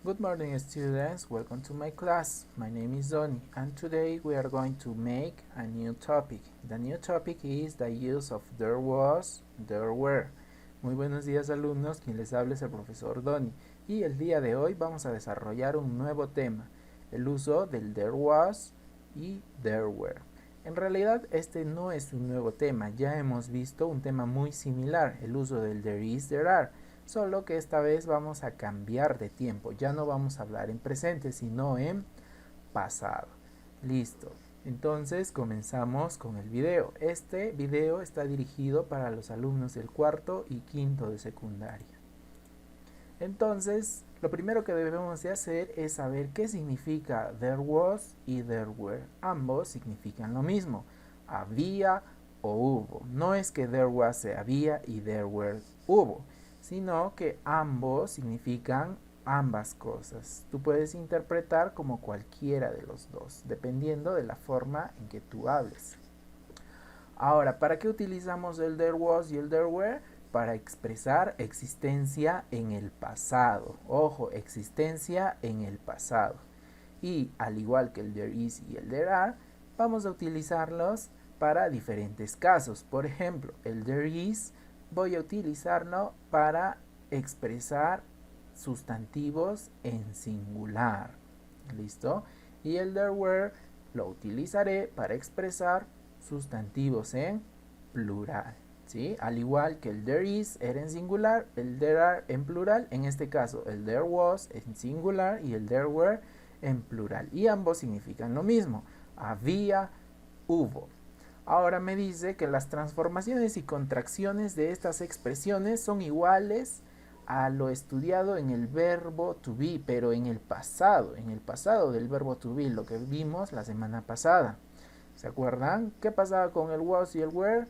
Good morning, students. Welcome to my class. My name is Donny, and today we are going to make a new topic. The new topic is the use of there was, there were. Muy buenos días, alumnos. Quien les habla es el profesor Donny. Y el día de hoy vamos a desarrollar un nuevo tema, el uso del there was y there were. En realidad este no es un nuevo tema, ya hemos visto un tema muy similar, el uso del there is, there are. Solo que esta vez vamos a cambiar de tiempo. Ya no vamos a hablar en presente, sino en pasado. Listo. Entonces comenzamos con el video. Este video está dirigido para los alumnos del cuarto y quinto de secundaria. Entonces, lo primero que debemos de hacer es saber qué significa there was y there were. Ambos significan lo mismo. Había o hubo. No es que there was se había y there were hubo, sino que ambos significan ambas cosas. Tú puedes interpretar como cualquiera de los dos, dependiendo de la forma en que tú hables. Ahora, ¿para qué utilizamos el there was y el there were? Para expresar existencia en el pasado. Ojo, existencia en el pasado. Y al igual que el there is y el there are, vamos a utilizarlos para diferentes casos. Por ejemplo, el there is voy a utilizarlo para expresar sustantivos en singular. ¿Listo? Y el there were lo utilizaré para expresar sustantivos en plural. ¿Sí? Al igual que el there is era en singular, el there are en plural. En este caso, el there was en singular y el there were en plural. Y ambos significan lo mismo. Había, hubo. Ahora me dice que las transformaciones y contracciones de estas expresiones son iguales a lo estudiado en el verbo to be, pero en el pasado del verbo to be, lo que vimos la semana pasada. ¿Se acuerdan? ¿Qué pasaba con el was y el were?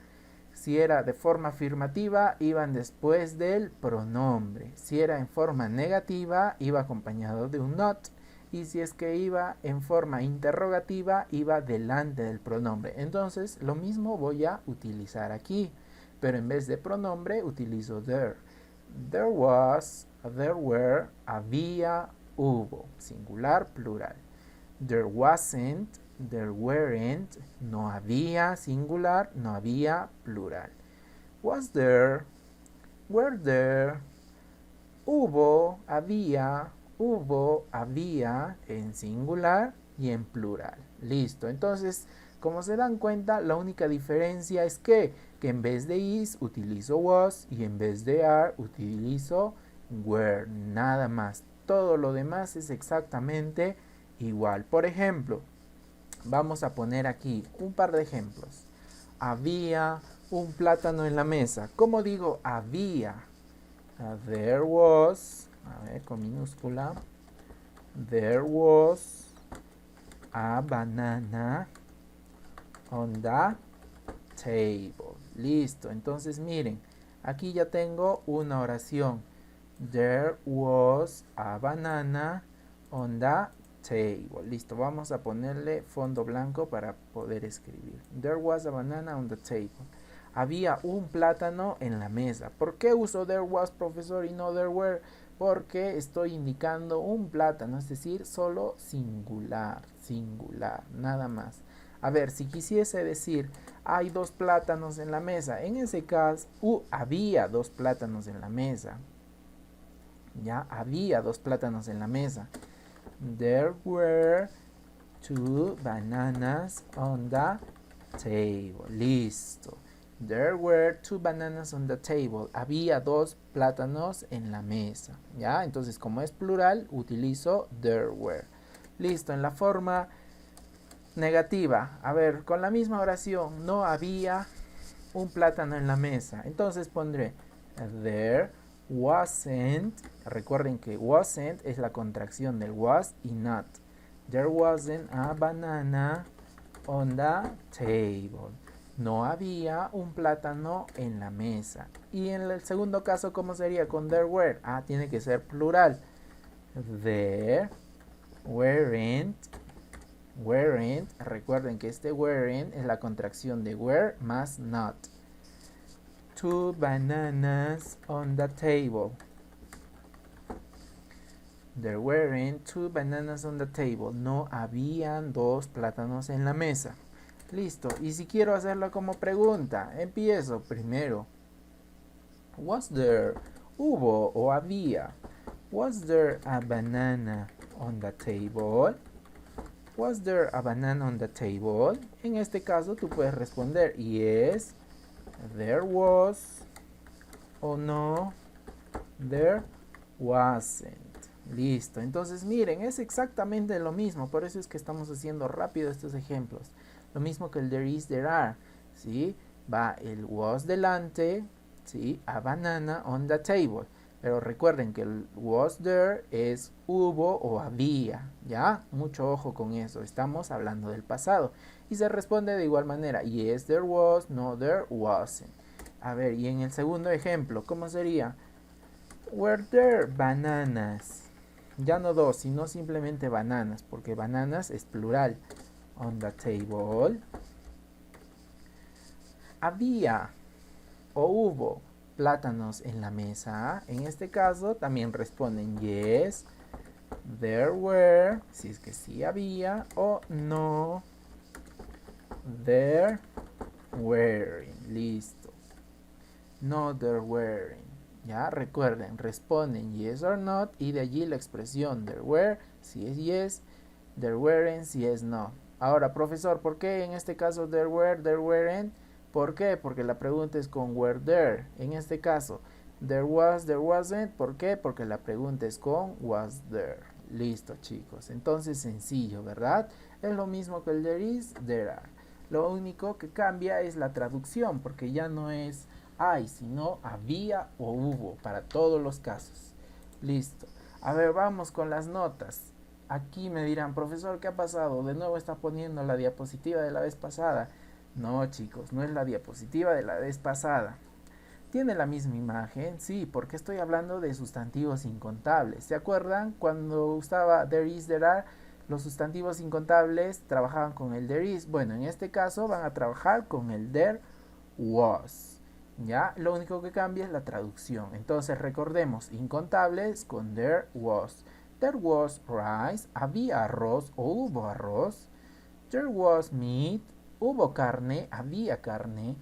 Si era de forma afirmativa, iban después del pronombre. Si era en forma negativa, iba acompañado de un not. Y si es que iba en forma interrogativa, iba delante del pronombre. Entonces, lo mismo voy a utilizar aquí. Pero en vez de pronombre, utilizo there. There was, there were, había, hubo. Singular, plural. There wasn't, there weren't, no había, singular, no había, plural. Was there, were there, hubo, había, hubo, había, en singular y en plural. Listo. Entonces, como se dan cuenta, la única diferencia es que en vez de is utilizo was y en vez de are utilizo were. Nada más. Todo lo demás es exactamente igual. Por ejemplo, vamos a poner aquí un par de ejemplos. Había un plátano en la mesa. ¿Cómo digo había? There was, a ver, con minúscula. There was a banana on the table. Listo. Entonces miren, aquí ya tengo una oración. There was a banana on the table. Listo. Vamos a ponerle fondo blanco para poder escribir. There was a banana on the table. Había un plátano en la mesa. ¿Por qué uso there was, profesor, y no there were? Porque estoy indicando un plátano, es decir, solo singular, nada más. A ver, si quisiese decir, hay dos plátanos en la mesa, en ese caso, había dos plátanos en la mesa. Ya, había dos plátanos en la mesa. There were two bananas on the table. Listo. There were two bananas on the table. Había dos plátanos en la mesa. ¿Ya? Entonces, como es plural, utilizo there were. Listo. En la forma negativa. A ver, con la misma oración. No había un plátano en la mesa. Entonces pondré there wasn't. Recuerden que wasn't es la contracción del was y not. There wasn't a banana on the table. No había un plátano en la mesa. Y en el segundo caso, ¿cómo sería con there were? Ah, tiene que ser plural. There weren't. Recuerden que este weren't es la contracción de were más not. Two bananas on the table. There weren't two bananas on the table. No habían dos plátanos en la mesa. Listo. Y si quiero hacerlo como pregunta, empiezo primero. Was there? ¿Hubo o había? Was there a banana on the table? Was there a banana on the table? En este caso tú puedes responder yes, there was, o no, there wasn't. Listo. Entonces miren, es exactamente lo mismo. Por eso es que estamos haciendo rápido estos ejemplos. Lo mismo que el there is, there are. ¿Sí? Va el was delante. ¿Sí? A banana on the table. Pero recuerden que el was there es hubo o había. ¿Ya? Mucho ojo con eso. Estamos hablando del pasado. Y se responde de igual manera. Yes, there was. No, there wasn't. A ver, y en el segundo ejemplo, ¿cómo sería? Were there bananas? Ya no dos, sino simplemente bananas, porque bananas es plural. On the table. Había o hubo plátanos en la mesa. En este caso también responden yes, there were, si es que sí había, o no, there weren't. Listo. No, there weren't. Ya, recuerden, responden yes or not y de allí la expresión there were, si es yes, there weren't, si es no. Ahora, profesor, ¿por qué en este caso there were, there weren't? ¿Por qué? Porque la pregunta es con were there. En este caso, there was, there wasn't. ¿Por qué? Porque la pregunta es con was there. Listo, chicos. Entonces, sencillo, ¿verdad? Es lo mismo que el there is, there are. Lo único que cambia es la traducción, porque ya no es hay, sino había o hubo, para todos los casos. Listo. A ver, vamos con las notas. Aquí me dirán, profesor, ¿qué ha pasado? De nuevo está poniendo la diapositiva de la vez pasada. No, chicos, no es la diapositiva de la vez pasada. ¿Tiene la misma imagen? Sí, porque estoy hablando de sustantivos incontables. ¿Se acuerdan? Cuando usaba there is, there are, los sustantivos incontables trabajaban con el there is. Bueno, en este caso van a trabajar con el there was. ¿Ya? Lo único que cambia es la traducción. Entonces recordemos, incontables con there was. There was rice, había arroz o hubo arroz. There was meat, hubo carne, había carne.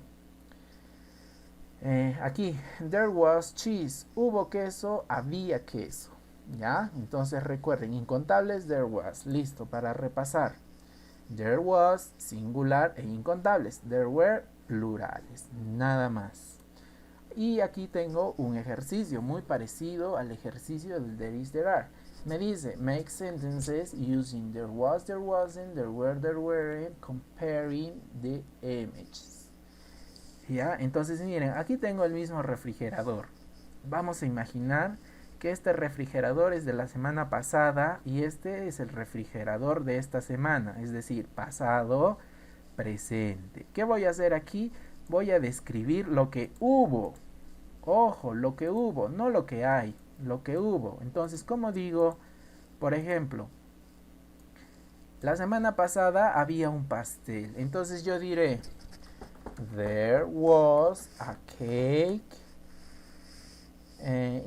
Aquí, there was cheese, hubo queso, había queso. ¿Ya? Entonces recuerden, incontables, there was. Listo, para repasar. There was, singular e incontables. There were, plurales, nada más. Y aquí tengo un ejercicio muy parecido al ejercicio del there is, there are. Me dice, make sentences using there was, there wasn't, there were, there weren't, comparing the images. ¿Ya? Entonces miren, aquí tengo el mismo refrigerador. Vamos a imaginar que este refrigerador es de la semana pasada y este es el refrigerador de esta semana, es decir, pasado, presente. ¿Qué voy a hacer aquí? Voy a describir lo que hubo. Ojo, lo que hubo, no lo que hay, lo que hubo. Entonces, ¿cómo digo? Por ejemplo, la semana pasada había un pastel. Entonces yo diré, there was a cake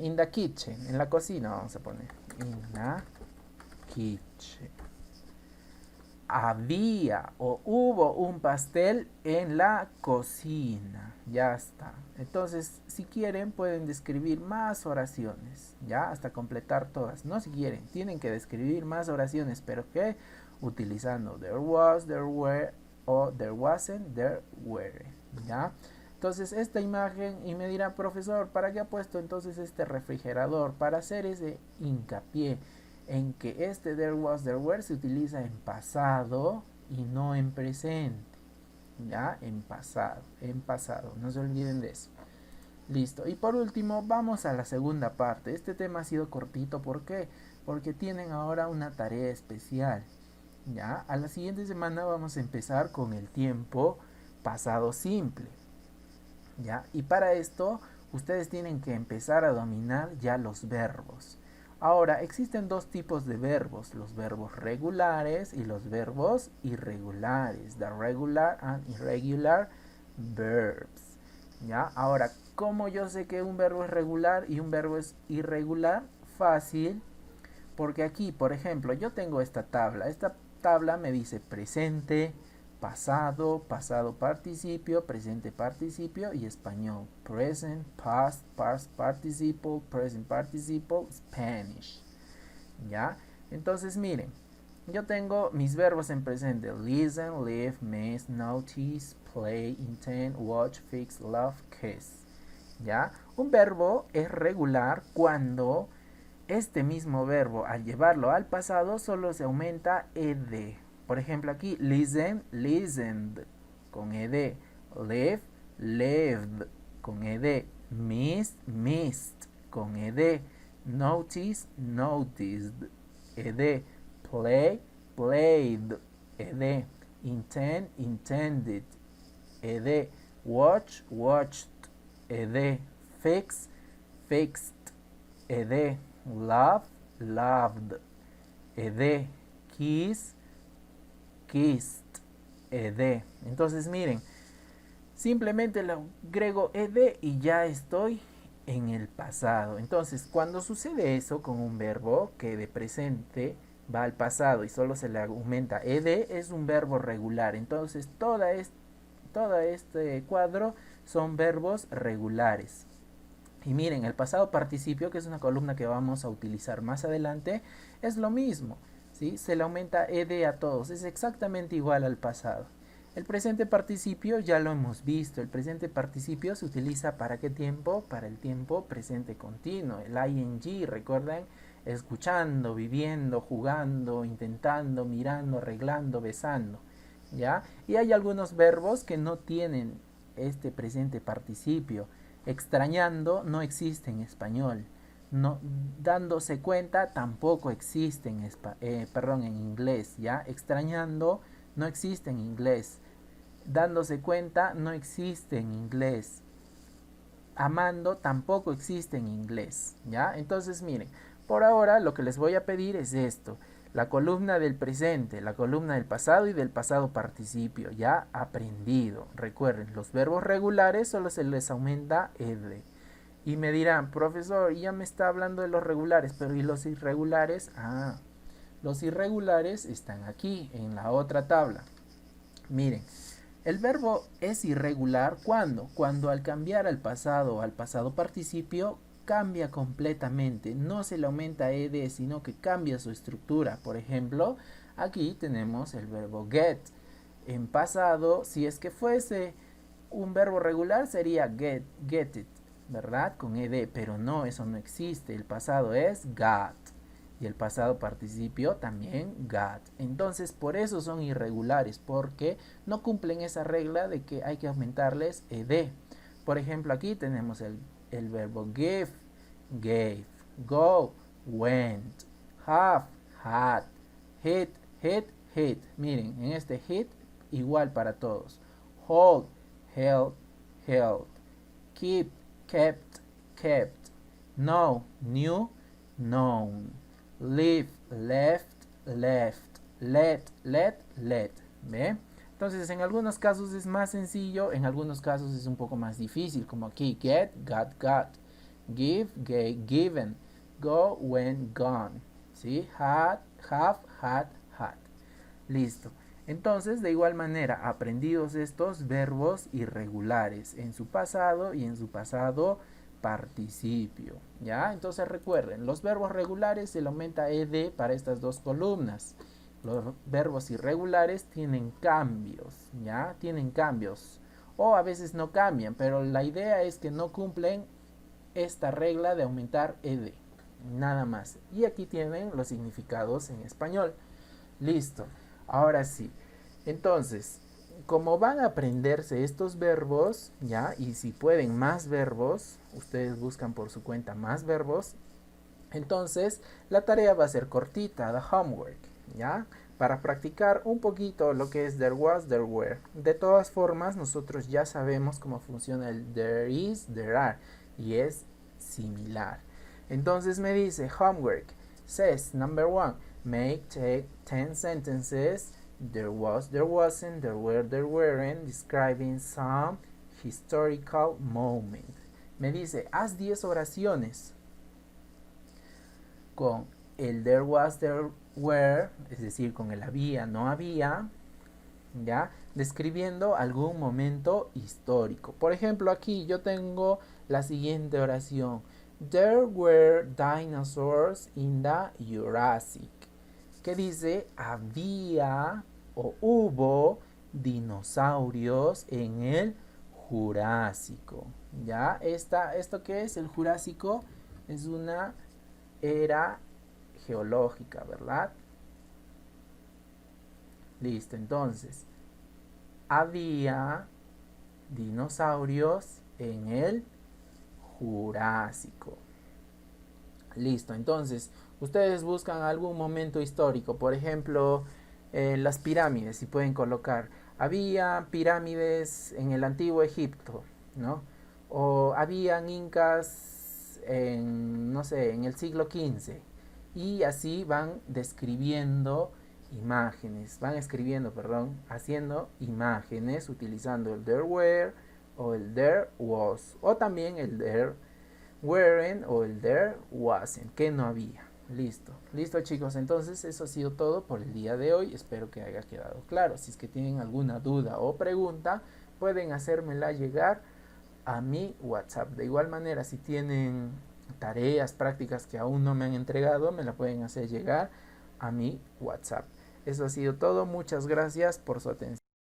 in the kitchen. En la cocina vamos a poner. In the kitchen. Había o hubo un pastel en la cocina. Ya está. Entonces, si quieren, pueden describir más oraciones. Ya, hasta completar todas. No si quieren, tienen que describir más oraciones. Pero que utilizando there was, there were o there wasn't, there were. Ya. Entonces, esta imagen, y me dirá, profesor, ¿para qué ha puesto entonces este refrigerador? Para hacer ese hincapié en que este there was, there were se utiliza en pasado y no en presente. Ya, en pasado, no se olviden de eso. Listo, y por último vamos a la segunda parte. Este tema ha sido cortito, ¿por qué? Porque tienen ahora una tarea especial. Ya, a la siguiente semana vamos a empezar con el tiempo pasado simple. Ya, y para esto ustedes tienen que empezar a dominar ya los verbos. Ahora, existen dos tipos de verbos, los verbos regulares y los verbos irregulares, the regular and irregular verbs. ¿Ya? Ahora, ¿cómo yo sé que un verbo es regular y un verbo es irregular? Fácil, Porque aquí, por ejemplo, yo tengo esta tabla. Esta tabla me dice presente, pasado, pasado participio, presente participio y español. Present, past, past participle, present participle, Spanish. ¿Ya? Entonces miren, yo tengo mis verbos en presente. Listen, live, miss, notice, play, intend, watch, fix, love, kiss. ¿Ya? Un verbo es regular cuando este mismo verbo, al llevarlo al pasado, solo se aumenta ed. Por ejemplo aquí, listen, listened, con ed. Live, lived, con ed. Miss, missed, con ed. Notice, noticed, ed. Play, played, ed. Intend, intended, ed. Watch, watched, ed. Fix, fixed, ed. Love, loved, ed. Kiss, kissed, ed. Entonces miren, simplemente le agrego ed y ya estoy en el pasado. Entonces cuando sucede eso con un verbo que de presente va al pasado y solo se le aumenta ed, es un verbo regular. Entonces todo este cuadro son verbos regulares. Y miren, el pasado participio, que es una columna que vamos a utilizar más adelante, es lo mismo, ¿sí? Se le aumenta ed a todos, es exactamente igual al pasado. El presente participio ya lo hemos visto. El presente participio se utiliza ¿para qué tiempo? Para el tiempo presente continuo. El ing, recuerden, escuchando, viviendo, jugando, intentando, mirando, arreglando, besando, ¿ya? Y hay algunos verbos que no tienen este presente participio. Extrañando no existe en español. No, dándose cuenta tampoco existe en inglés, ¿ya? Extrañando no existe en inglés. Dándose cuenta no existe en inglés. Amando tampoco existe en inglés, ¿ya? Entonces miren, por ahora lo que les voy a pedir es esto. La columna del presente, la columna del pasado y del pasado participio, ya aprendido. Recuerden, los verbos regulares solo se les aumenta ed. Y me dirán, profesor, ya me está hablando de los regulares, pero ¿y los irregulares? Ah, los irregulares están aquí, en la otra tabla. Miren, el verbo es irregular cuando al cambiar al pasado o al pasado participio cambia completamente, no se le aumenta ed, sino que cambia su estructura. Por ejemplo, aquí tenemos el verbo get. En pasado, si es que fuese un verbo regular, sería get it, ¿verdad? Con ed, pero no, eso no existe. El pasado es got y el pasado participio también got. Entonces, por eso son irregulares, porque no cumplen esa regla de que hay que aumentarles ed. Por ejemplo, aquí tenemos el verbo give, gave, go, went, have, had, hit, hit. Miren, en este hit igual para todos. Hold, held, held. Keep, kept, kept. Know, knew, known. Live, left, left. Let. ¿Ve? Entonces en algunos casos es más sencillo, en algunos casos es un poco más difícil, como aquí, get, got, give, gave, given, go, went, gone, ¿sí? Had, have, had. Listo. Entonces, de igual manera, aprendidos estos verbos irregulares en su pasado y en su pasado participio, ¿ya? Entonces recuerden, los verbos regulares se le aumenta ed para estas dos columnas. Los verbos irregulares tienen cambios, ¿ya? Tienen cambios. O a veces no cambian, pero la idea es que no cumplen esta regla de aumentar ed. Nada más. Y aquí tienen los significados en español. Listo. Ahora sí. Entonces, como van a aprenderse estos verbos, ¿ya? Y si pueden más verbos, ustedes buscan por su cuenta más verbos. Entonces, la tarea va a ser cortita, the homework, ¿ya? Para practicar un poquito lo que es there was, there were. De todas formas, nosotros ya sabemos cómo funciona el there is, there are. Y es similar. Entonces me dice, homework, says, number 1, make 10 sentences. There was, there wasn't, there were, there weren't, describing some historical moment. Me dice, haz 10 oraciones con el there was, there were, es decir, con el había, no había, ¿ya? Describiendo algún momento histórico. Por ejemplo, aquí yo tengo la siguiente oración. There were dinosaurs in the Jurassic. ¿Qué dice? Había o hubo dinosaurios en el Jurásico. ¿Ya? ¿Esto qué es? El Jurásico es una era geológica, ¿verdad? Listo, entonces, había dinosaurios en el Jurásico. Listo, entonces, ustedes buscan algún momento histórico, por ejemplo, las pirámides, si pueden colocar, había pirámides en el antiguo Egipto, ¿no? O habían incas en, no sé, en el siglo XV. Y así van describiendo imágenes, van escribiendo, perdón, haciendo imágenes utilizando el there were o el there was o también el there weren't o el there wasn't, que no había. Listo, listo chicos, entonces eso ha sido todo por el día de hoy, espero que haya quedado claro. Si es que tienen alguna duda o pregunta, pueden hacérmela llegar a mi WhatsApp. De igual manera, si tienen tareas prácticas que aún no me han entregado, me la pueden hacer llegar a mi WhatsApp. Eso ha sido todo, muchas gracias por su atención.